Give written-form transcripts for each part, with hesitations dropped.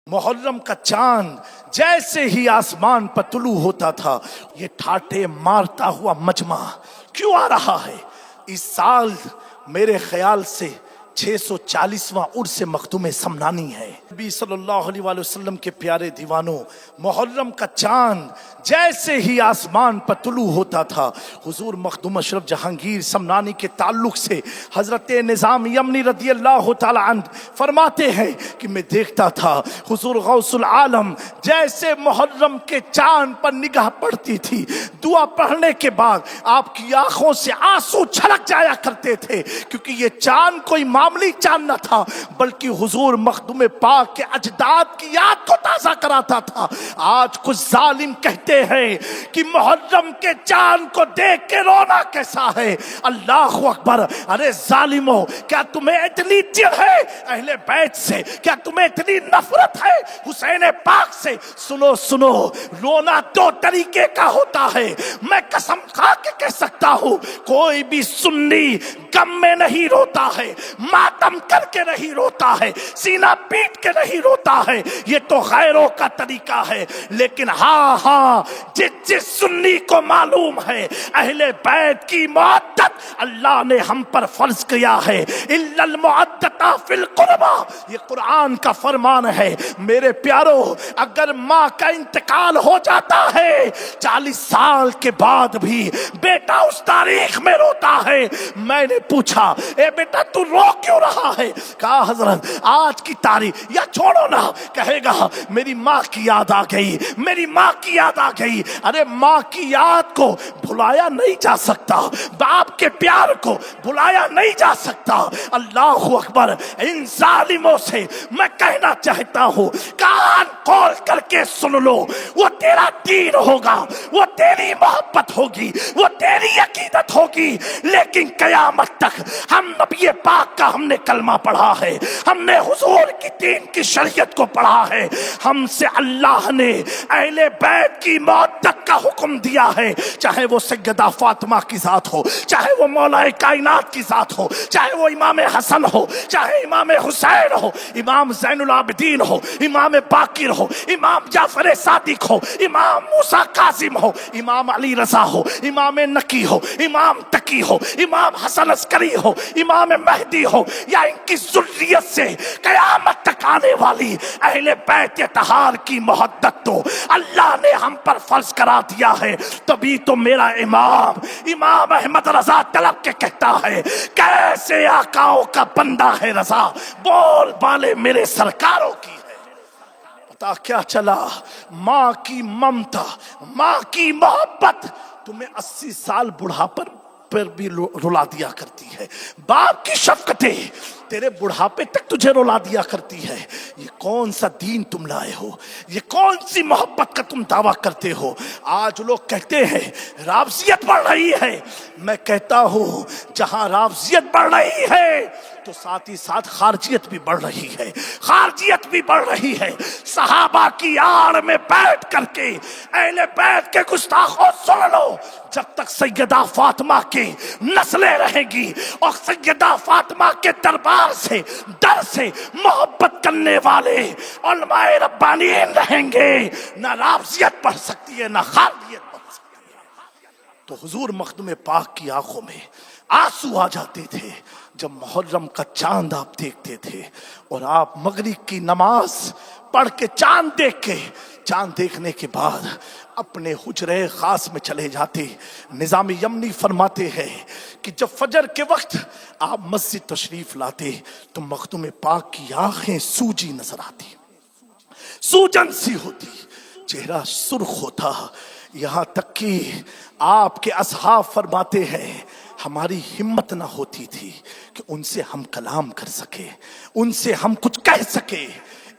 मुहर्रम का चांद जैसे ही आसमान पर तुलू होता था, ये ठाटे मारता हुआ मजमा क्यों आ रहा है? इस साल मेरे ख्याल से 640वां उर्स मखदूम समनानी है। नबी सल्लल्लाहु अलैहि वसल्लम के प्यारे दीवानों, मुहर्रम का चांद जैसे ही आसमान पर तुलू होता था, हुजूर मखदूम अशरफ जहांगीर समनानी के ताल्लुक से हजरत निजाम यमनी रदी अल्लाह तआला अन्हु फरमाते हैं कि मैं देखता था हुजूर गौसुल आलम जैसे मुहर्रम के चांद पर निगाह पड़ती थी, दुआ पढ़ने के बाद आपकी आंखों से आंसू छलक जाया करते थे, क्योंकि ये चांद कोई मामूली चांद न था, बल्कि हुजूर मखदूम पाक के अजदाद की याद को ताजा कराता था। आज कुछ जालिम कहते हैं कि मुहर्रम के चांद को देख के रोना कैसा है। अल्लाह अकबर। अरे जालिमो, क्या तुम्हें इतनी चिढ़ है अहले बैत से? क्या तुम्हें इतनी नफरत है हुसैन पाक से? सुनो सुनो, रोना दो तरीके का होता है। मैं कसम खा के कह सकता हूं, कोई भी सुन्नी गम में नहीं रोता है, मातम करके नहीं रोता है, सीना पीट के नहीं रोता है, ये तो गैरों का तरीका है। लेकिन हाँ हाँ, जिस सुन्नी को मालूम है अहले बैत की मुअद्दत अल्लाह ने हम पर फर्ज किया है, इल्लल मुअद्दता फिल कुर्बा, ये कुरान का फरमान है। मेरे प्यारो, अगर माँ का इंतकाल हो जाता है 40 साल के बाद भी बेटा उस तारीख में रोता है। मैंने पूछा, ए बेटा तू रो क्यों रहा है? कहा हजरत आज की तारीख, या छोड़ो ना, कहेगा मेरी माँ की याद आ गई, मेरी माँ की याद आ गई। अरे माँ की याद को भुलाया नहीं जा सकता, बाप के प्यार को भुलाया नहीं जा सकता। अल्लाह अकबर। इन जालिमों से मैं कहना चाहता हूँ, कान खोल करके सुन लो, वो तेरा दीन होगा, वो तेरी मोहब्बत होगी, वो तेरी अकीदत होगी, लेकिन कयामत तक हम नबी पाक का हमने कलमा पढ़ा है, हमने हुजूर की दीन की शरीयत को पढ़ा है, हमसे अल्लाह ने अहले बैत की मुअद्दत का हुक्म दिया है। चाहे वो सैयदा फातिमा की जात हो, चाहे वो मौलाए कायनात की जात हो, चाहे वो इमाम हसन हो, चाहे इमाम हुसैन हो, इमाम ज़ैनुल आबिदीन हो, इमाम बाकिर हो, इमाम जाफर सादिक हो, इमाम मूसा कासिम हो, इमाम अली रज़ा हो, इमाम नकी हो, इमाम तकी हो, इमाम हसन अस्करी हो, इमाम महदी हो, या इनकी ज़ुर्रियत से कयामत तक आने वाली अहले बैत तहार की मोहब्बत तो अल्लाह ने हम पर फर्ज करा दिया है। तभी तो मेरा इमाम अहमद रजा तलब के कहता है, कैसे आकाओं का बंदा है रजा, बोल बाले मेरे सरकारों की है। पता क्या चला? माँ की ममता, माँ की मोहब्बत तुम्हें 80 साल बुढ़ापन पर भी रुला दिया करती है। बाप की शफकतें तेरे बुढ़ापे तक तुझे रुला दिया करती है। ये कौन सा दीन तुम लाए हो? ये कौन सी मोहब्बत का तुम दावा करते हो? आज लोग कहते हैं रावजियत बढ़ रही है। मैं कहता हूं, जहां रावजियत बढ़ रही है तो साथ ही साथ खारजियत भी बढ़ रही है, खारजियत भी बढ़ रही है। सहाबा की आड़ में बैठ करके अहले बैत के गुस्ताखों सुन लो, जब तक सैयदा फातिमा की नस्लें रहेगी और सैयदा फातिमा के दरबार से डर से मोहब्बत करने वाले उलमाए रब्बानीन रहेंगे, ना रावजियत बढ़ सकती है, ना खारजियत बढ़ सकती है। तो हुजूर मखदूम पाक की आंखों में आंसू आ जाते थे जब मुहर्रम का चांद आप देखते थे, और आप मगरिब की नमाज पढ़ के चांद देख के, चांद देखने के बाद अपने हुजरे खास में चले जाते। निजाम यमनी फरमाते हैं कि जब फजर के वक्त आप मस्जिद तशरीफ लाते तो मखदूम पाक की आंखें सूजी नजर आती, सूजन सी होती, चेहरा सुर्ख होता, यहाँ तक कि आपके असहाब फरमाते हैं हमारी हिम्मत ना होती थी कि उनसे हम कलाम कर सके, उनसे हम कुछ कह सके,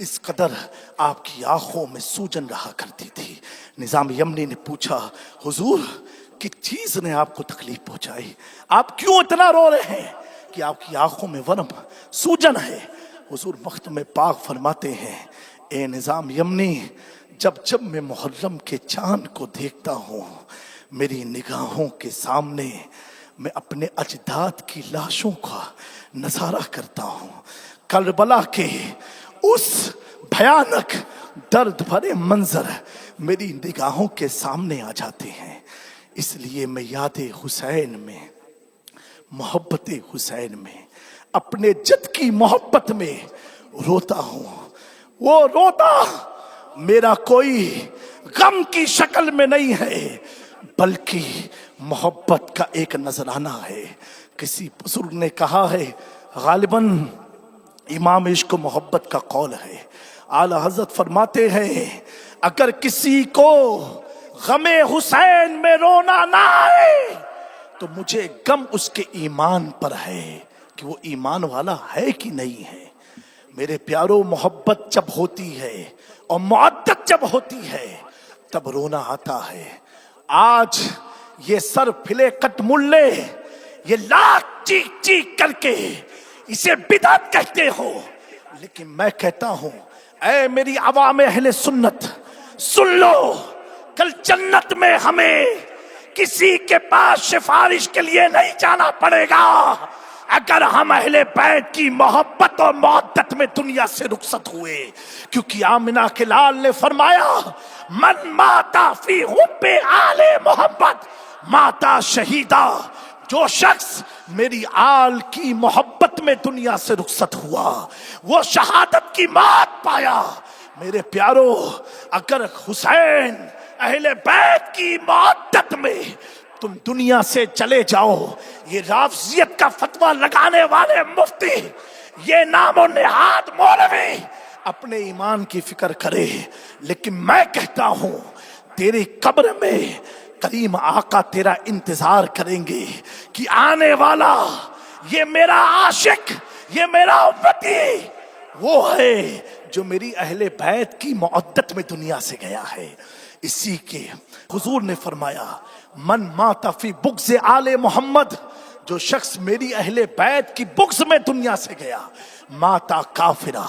इस कदर आपकी आंखों में सूजन रहा करती थी। निजाम यमनी ने पूछा, हुजूर किस चीज ने आपको तकलीफ पहुंचाई? आप क्यों इतना रो रहे हैं कि आपकी आंखों में वरम सूजन है? हुजूर मखदूम पाक फरमाते हैं, ए निजाम यमनी, जब जब मैं मुहर्रम के चांद को देखता हूँ, मेरी निगाहों के सामने मैं अपने अजदाद की लाशों का नजारा करता हूँ। करबला के उस भयानक दर्द भरे मंजर मेरी निगाहों के सामने आ जाते हैं। इसलिए मैं याद हुसैन में, मोहब्बत हुसैन में, अपने जद की मोहब्बत में रोता हूं। वो रोता मेरा कोई गम की शक्ल में नहीं है, बल्कि मोहब्बत का एक नजराना है। किसी बुजुर्ग ने कहा है, गालिबन इमाम इश्क मोहब्बत का कौल है। आला हजरत फरमाते हैं, अगर किसी को गमे हुसैन में रोना ना आए तो मुझे गम उसके ईमान पर है कि वो ईमान वाला है कि नहीं है। मेरे प्यारो, मोहब्बत जब होती है और मुअद्दत जब होती है तब रोना आता है। आज ये सर फिले कट मुल्ले ये लाख चीख चीख करके इसे बिदअत कहते हो, लेकिन मैं कहता हूं, ऐ मेरी अवाम अहले सुन्नत, सुन लो, कल जन्नत में हमें किसी के पास सिफारिश के लिए नहीं जाना पड़ेगा अगर हम अहले बैत की मोहब्बत और मुअद्दत में दुनिया से रुखसत हुए। क्योंकि आमिना के लाल ने फरमाया, मन माता फी हुब्बे आले मोहब्बत माता शहीदा। जो शख्स मेरी आल की मोहब्बत में दुनिया से रुखसत हुआ वो शहादत की मौत पाया। मेरे प्यारो, अगर हुसैन अहले बैत की मुअद्दत में तुम दुनिया से चले जाओ, ये राफजियत का फतवा लगाने वाले मुफ्ती, ये नामो नेहाद मौलवी अपने ईमान की फिक्र करे। लेकिन मैं कहता हूं, तेरी कब्र में करीम आका तेरा इंतजार करेंगे कि आने वाला ये मेरा आशिक, ये मेरा उम्मती वो है जो मेरी अहले बैत की मुअद्दत में दुनिया से गया है। इसी के हुजूर ने फरमाया, मन माता फी बुग़्ज़ आले मोहम्मद, जो शख्स मेरी अहले बैत की बुग़्ज़ में दुनिया से गया, माता काफिरा,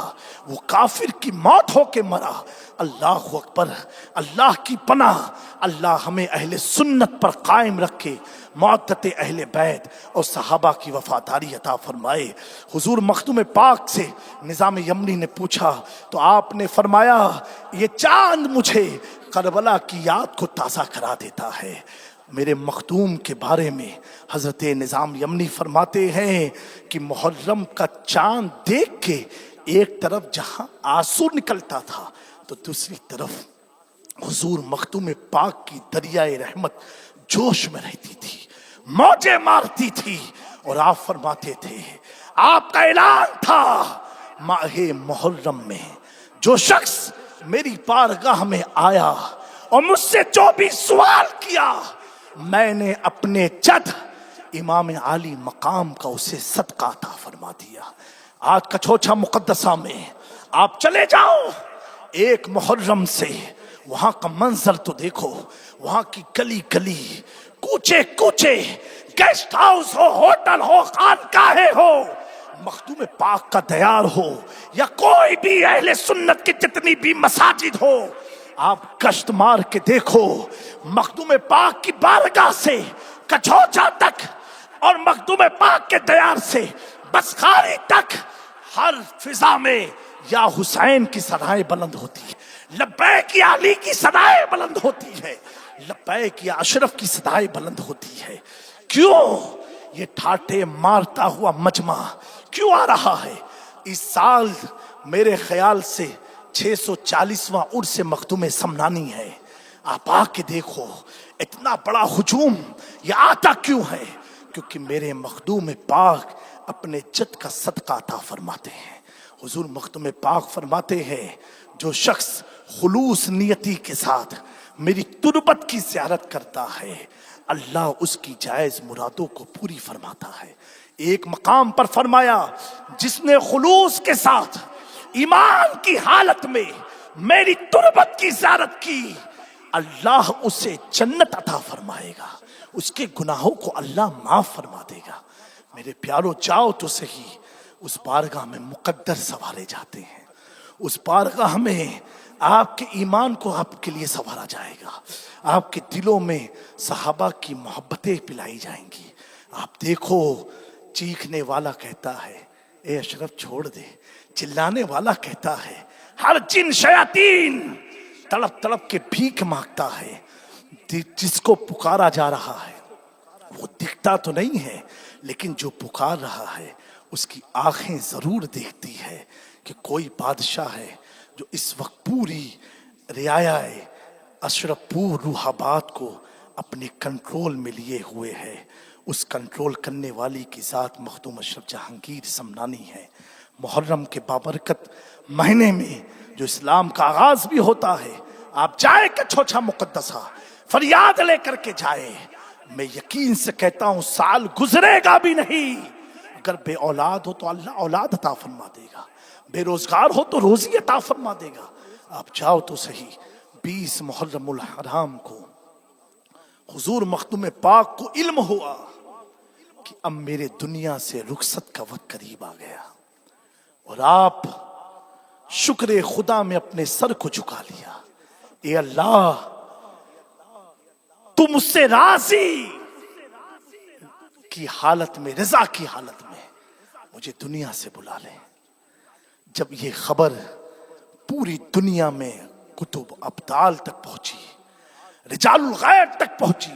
वो काफिर की मौत होके मरा। अल्लाह अकबर, अल्लाह की पनाह, अल्लाह हमें अहले सुन्नत पर कायम रखे, मुअद्दत अहले बैत और सहाबा की वफादारी अता फरमाए। हुजूर मखदूम पाक से निज़ाम यमनी ने पूछा तो आपने फरमाया, ये चांद मुझे करबला की याद को ताज़ा करा देता है। मेरे मखदूम के बारे में हजरत निज़ाम यमनी फरमाते हैं कि मुहर्रम का चांद देख के एक तरफ जहां आंसू निकलता था तो दूसरी तरफ हुजूर मखदूम पाक की दरियाए रहमत जोश में रहती थी, मौजें मारती थी। और आप फरमाते थे, आपका ऐलान था, माहे मुहर्रम में जो शख्स मेरी बारगाह में आया और मुझसे जो भी सवाल किया, मैंने अपने जद इमाम आली मकाम का उसे सदका अता फरमा दिया। आज कछोछा मुकद्दसा में आप चले जाओ, एक मुहर्रम से वहां का मंजर तो देखो, वहां की गली गली, कूचे कूचे, गेस्ट हाउस हो, होटल हो, खानकाहे हो, मखदूम पाक का दयार हो या कोई भी अहले सुन्नत की जितनी भी मसाजिद हो, आप गश्त मार के देखो, मखदूम पाक की बारगाह से कछोचा तक और मखदूम पाक के दयार से बसखारी तक हर फिजा में या हुसैन की सदाएं बुलंद होती है, लब्बैक या अली की सदाएं बुलंद होती है, लब्बैक या अशरफ की सदाएं बुलंद होती है। क्यों ये ठाटे मारता हुआ मजमा क्यों आ रहा है? इस साल मेरे ख्याल से 640वां उर्स मखदूम समनानी है। आप आके देखो, इतना बड़ा हुजूम ये आता क्यों है? क्योंकि मेरे मखदूम पाक अपने जद का सदका अता फरमाते हैं। हुजूर मखदूम पाक फरमाते हैं, जो शख्स खुलूस नियति के साथ मेरी तुरबत की ज़ियारत करता है, अल्लाह उसकी जायज़ मुरादों को पूरी फरमाता है। एक मकाम पर फरमाया, जिसने खुलूस के साथ ईमान की हालत में मेरी तुरबत की ज़ियारत की, अल्लाह उसे जन्नत अता फरमाएगा, उसके गुनाहों को अल्लाह माफ फरमा देगा। मेरे प्यारो, जाओ तो सही, उस बारगाह में मुकद्दर सवारे जाते हैं, उस बारगाह में आपके ईमान को आपके लिए संवारा जाएगा, आपके दिलों में सहाबा की मोहब्बतें पिलाई जाएंगी। आप देखो, चीखने वाला कहता है ए अशरफ छोड़ दे, चिल्लाने वाला कहता है ہر جن شیاطین تڑپ تڑپ کے بھیک مانگتا ہے. جس کو پکارا جا رہا ہے وہ دکھتا تو نہیں ہے، لیکن جو پکار رہا ہے اس کی آنکھیں ضرور دیکھتی ہے کہ کوئی بادشاہ ہے جو اس وقت پوری رعایا اشرف پور روح آباد کو اپنے کنٹرول میں لیے ہوئے ہے. اس کنٹرول کرنے والی کی ذات مخدوم اشرف جہانگیر سمنانی ہے. محرم کے بابرکت مہینے میں جو اسلام کا آغاز بھی ہوتا ہے، آپ جائے کہ چھوچا مقدسہ فریاد لے کر کے جائے. میں یقین سے کہتا ہوں سال گزرے گا بھی نہیں، اگر بے اولاد ہو تو اللہ اولاد عطا فرما دے گا، بے روزگار ہو تو روزی عطا فرما دے گا. آپ جاؤ تو صحیح. 20 محرم الحرام کو حضور مخدوم پاک کو علم ہوا کہ اب میرے دنیا سے رخصت کا وقت قریب آ گیا، اور آپ شکر خدا میں اپنے سر کو جھکا لیا. اے اللہ تم مجھ سے راضی کی حالت میں، رضا کی حالت میں مجھے دنیا سے بلا لے. جب یہ خبر پوری دنیا میں کتب ابدال تک پہنچی، رجال الغیب تک پہنچی،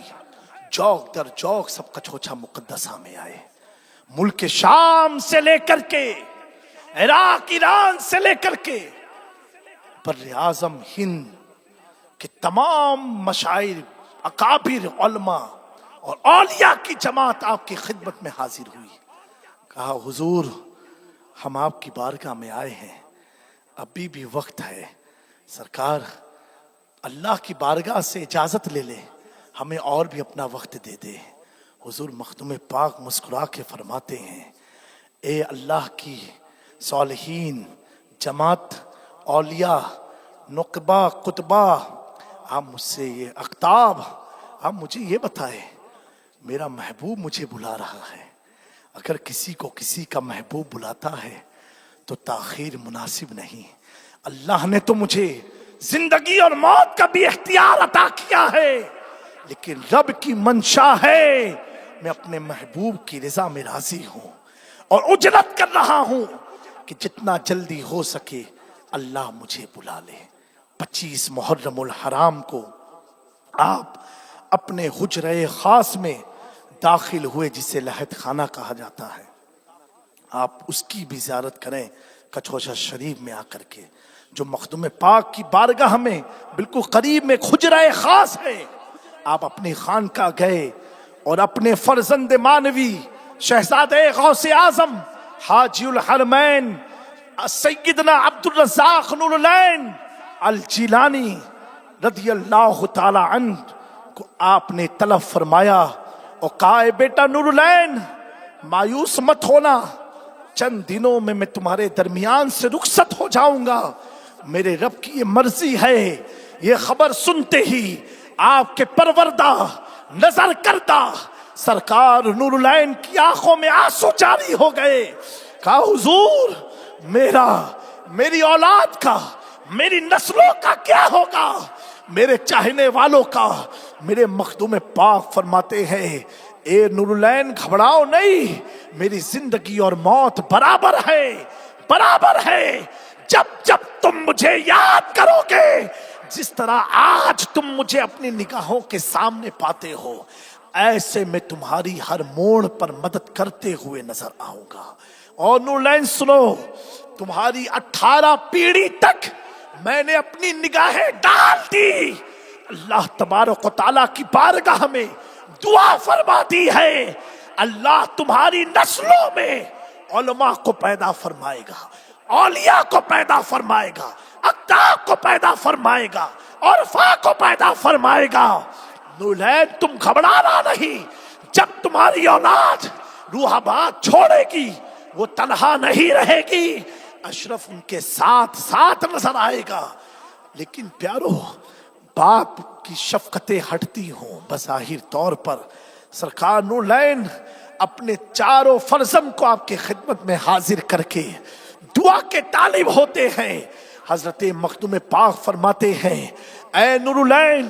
جوک در جوک سب کچھوچا مقدسہ میں آئے. ملک شام سے لے کر کے عراق، ایران سے لے کر کے بر اعظم ہند کے تمام مشاعر، اکابر علماء اور اولیاء کی جماعت آپ کی خدمت میں حاضر ہوئی. کہا حضور ہم آپ کی بارگاہ میں آئے ہیں، ابھی بھی وقت ہے. سرکار اللہ کی بارگاہ سے اجازت لے لے، ہمیں اور بھی اپنا وقت دے دے. حضور مخدوم پاک مسکرا کے فرماتے ہیں اے اللہ کی صالحین جماعت، اولیاء، نقبہ، قطبہ، آپ مجھ سے یہ اقطاب، آپ مجھے یہ بتائے میرا محبوب مجھے بلا رہا ہے. اگر کسی کو کسی کا محبوب بلاتا ہے تو تاخیر مناسب نہیں. اللہ نے تو مجھے زندگی اور موت کا بھی اختیار عطا کیا ہے، لیکن رب کی منشا ہے میں اپنے محبوب کی رضا میں راضی ہوں اور اجرت کر رہا ہوں کہ جتنا جلدی ہو سکے اللہ مجھے بلا لے. 25 محرم الحرام کو آپ اپنے حجرے خاص میں داخل ہوئے جسے لحد خانہ کہا جاتا ہے. آپ اس کی بھی زیارت کریں کچھوچا شریف میں آ کر کے، جو مخدوم پاک کی بارگاہ میں بالکل قریب میں حجرہ خاص ہے. آپ اپنی خانقاہ گئے اور اپنے فرزند مانوی شہزادے غوث اعظم حاجی الحرمین سیدنا عبد الرزاق نور العین الجیلانی رضی اللہ تعالی عنہ کو آپ نے طلب فرمایا اور کہا اے بیٹا نور العین مایوس مت ہونا، چند دنوں میں تمہارے درمیان سے رخصت ہو جاؤں گا، میرے رب کی یہ مرضی ہے. یہ خبر سنتے ہی آپ کے پروردہ نظر کردہ سرکار نور العین کی آنکھوں میں آنسو جاری ہو گئے. کہا حضور میری اولاد کا، میری نسلوں کا کیا ہوگا، میرے چاہنے والوں کا. میرے مخدوم پاک فرماتے ہیں اے نور العین گھبراؤ نہیں، میری زندگی اور موت برابر ہے. جب تم مجھے یاد کرو گے، جس طرح آج تم مجھے اپنی نگاہوں کے سامنے پاتے ہو، ایسے میں تمہاری ہر موڑ پر مدد کرتے ہوئے نظر آؤں گا. اور نور العین سنو، تمہاری 18 پیڑھی تک میں نے اپنی نگاہیں ڈال دی. اللہ تبارک و تعالیٰ کی بارگاہ میں دعا فرما دی ہے، اللہ تمہاری نسلوں میں علماء کو پیدا فرمائے گا، اولیاء کو پیدا فرمائے گا، اقطاب کو پیدا فرمائے گا، عرفاء کو پیدا فرمائے گا. نور العین تم گھبرانا نہیں، جب تمہاری اولاد روح آباد چھوڑے گی وہ تنہا نہیں رہے گی، اشرف ان کے ساتھ نظر آئے گا. لیکن پیارو، باپ کی شفقتیں ہٹتی ہوں بظاہر طور پر. سرکار نور العین اپنے چاروں فرزند کو آپ کی خدمت میں حاضر کر کے دعا کے طالب ہوتے ہیں. حضرت مخدوم پاک فرماتے ہیں اے نور العین،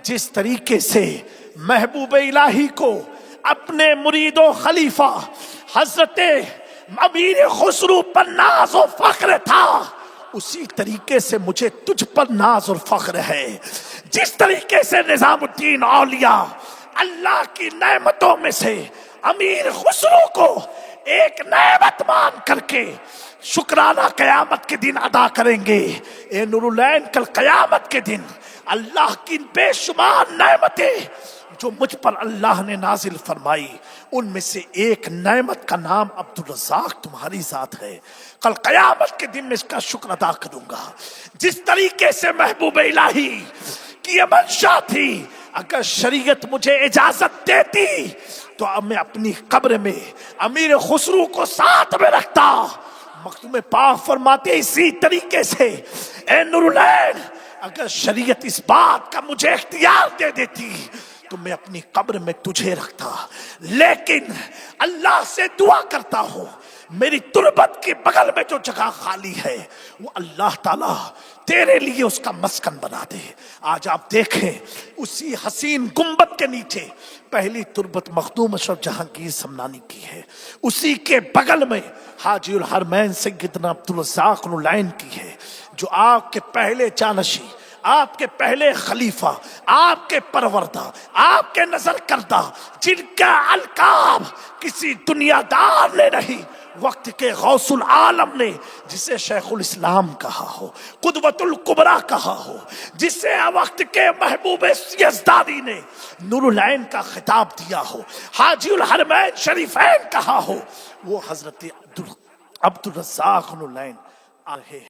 جس طریقے سے محبوب الہی کو اپنے مرید و خلیفہ حضرت امیر خسرو پر ناز و فخر تھا، उसी तरीके से मुझे तुझ पर नाज और फख्र है। जिस तरीके से निजामुद्दीन औलिया अल्लाह की नेमतों में से अमीर खुसरो को एक नेमत मान करके शुक्राना कयामत के दिन अदा करेंगे। ए नूरुलैन, कल कयामत के दिन अल्लाह की बेशुमार नेमतें जो मुझ पर अल्लाह ने नाजिल फरमाई, उनमें से एक नेमत का नाम अब्दुल रज़्ज़ाक तुम्हारी जात है। कल कयामत के दिन मैं इसका शुक्र अदा करूंगा। जिस तरीके से महबूब इलाही की ये मंशा थी, अगर शरीयत मुझे इजाजत देती तो अब मैं अपनी कब्र में अमीर खुसरू को साथ में रखता। मखदूम पाक फरमाते इसी तरीके से, ए नूरुलैन, अगर शरीयत इस बात का मुझे इख्तियार दे देती तो मैं अपनी कब्र में तुझे रखता। लेकिन अल्लाह से दुआ करता हूं, मेरी तुरबत के बगल में जो जगह खाली है वो अल्लाह ताला तेरे लिए उसका मस्कन बना दे। आज आप देखें उसी हसीन गुंबद के नीचे पहली तुरबत मखदूम अशरफ जहांगीर समनानी की है, उसी के बगल में हाजी उल हरमैन सैयदना अब्दुल रज़्ज़ाक नूरलैन की है, जो आपके पहले जानशी, आपके पहले खलीफा, आपके परवरदा, आपके नजर करदा, जिनका अलकाब किसी दुनियादार ने नहीं, वक्त के गौसुल आलम ने, जिसे शेखुल इस्लाम कहा हो, कुदवतुल कुबरा कहा हो, जिसे वक्त के महबूब यज़दानी ने नूरुलैन का खिताब दिया हो, हाजी उल हरमैन शरीफैन कहा हो, वो हजरत अब्दुल रज़्ज़ाक नूरलैन आ रहे हैं।